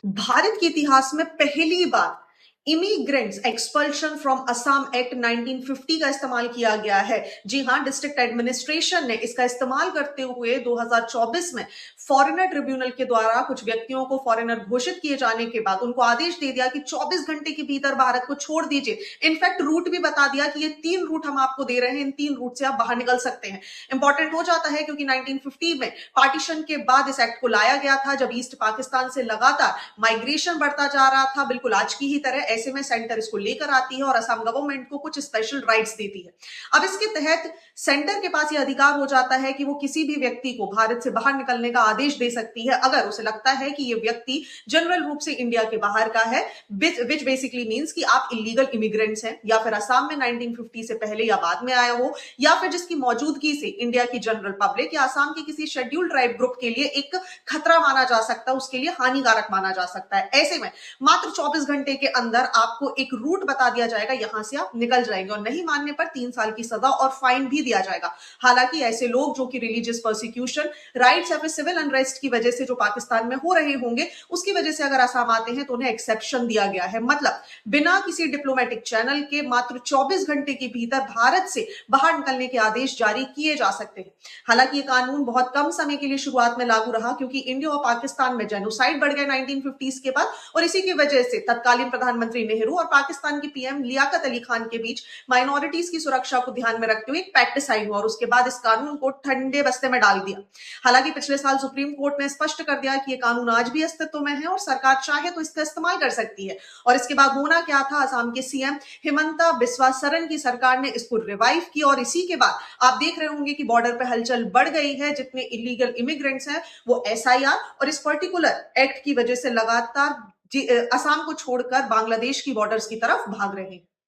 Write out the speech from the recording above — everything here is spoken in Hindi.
भारत के इतिहास में पहली बार immigrants expulsion from Assam act 1950 का इस्तेमाल किया गया है। जी हां, डिस्ट्रिक्ट एडमिनिस्ट्रेशन ने इसका इस्तेमाल करते हुए 2024 में फॉरेनर ट्रिब्यूनल के द्वारा कुछ व्यक्तियों को फॉरेनर घोषित किए जाने के बाद उनको आदेश दे दिया कि 24 घंटे के भीतर भारत को छोड़ दीजिए। इनफैक्ट रूट भी बता दिया कि ये 3 रूट हम आपको दे रहे हैं, इन 3 रूट से आप बाहर निकल सकते हैं। इंपॉर्टेंट हो जाता है क्योंकि 1950 में पार्टीशन के बाद इस एक्ट को लाया गया था, जब ईस्ट पाकिस्तान से लगातार माइग्रेशन बढ़ता जा रहा था, बिल्कुल आज की ही तरह। ऐसे में सेंटर इसको लेकर आती है और असम गवर्नमेंट को कुछ स्पेशल राइट्स देती है। अब इसके तहत सेंटर के पास यह अधिकार हो जाता है कि वो किसी भी व्यक्ति को भारत से बाहर निकलने का आदेश दे सकती है अगर उसे लगता है कि ये व्यक्ति जनरल रूप से इंडिया के बाहर का है, विच बेसिकली मीन्स कि आप इलीगल इमिग्रेंट्स हैं, या फिर असम में 1950 से पहले या बाद में आए हो, या फिर जिसकी मौजूदगी से इंडिया की जनरल पब्लिक या असम के किसी शेड्यूल्ड ट्राइब ग्रुप के लिए एक खतरा माना जा सकता है, उसके लिए हानिकारक माना जा सकता है। ऐसे में मात्र 24 घंटे के अंदर आपको एक रूट बता दिया जाएगा, यहां से आप निकल जाएंगे, और नहीं मानने पर 3 साल की सजा और फाइन भी दिया जाएगा। हालांकि ऐसे लोग जो कि रिलीजियस परसिक्यूशन, राइट्स या फिर सिविल अनरेस्ट की वजह से जो पाकिस्तान में हो रहे होंगे, उसकी वजह से अगर असम आते हैं तो उन्हें एक्सेप्शन दिया गया है। मतलब बिना किसी डिप्लोमेटिक चैनल के मात्र 24 घंटे के भीतर भारत से बाहर निकलने के आदेश जारी किए जा सकते हैं। हालांकि ये कानून बहुत कम समय के लिए शुरुआत में लागू रहा, क्योंकि इंडिया और पाकिस्तान में जेनोसाइड बढ़ गए 1950s के बाद, और इसी की वजह से तत्कालीन प्रधानमंत्री नेहरू और पाकिस्तान के पीएम लियाकत अली खान के बीच माइनॉरिटीज की सुरक्षा को ध्यान में रखते हुए एक पैक्ट साइन हुआ, और उसके बाद इस कानून को ठंडे बस्ते में डाल दिया। हालांकि पिछले साल सुप्रीम कोर्ट ने स्पष्ट कर दिया कि ये कानून आज भी अस्तित्व में है और सरकार चाहे तो इसका इस्तेमाल कर सकती है। और इसके बाद होना क्या था, असम के सीएम हिमंता बिस्वा सरन की सरकार ने इसको रिवाइव किया, और इसी के बाद आप देख रहे होंगे कि बॉर्डर पे हलचल बढ़ गई है। जितने इलीगल इमिग्रेंट्स हैं वो एसआईआर और इस पर्टिकुलर एक्ट की वजह से लगातार असम को छोड़कर बांग्लादेश की बॉर्डर्स की तरफ भाग रहे हैं।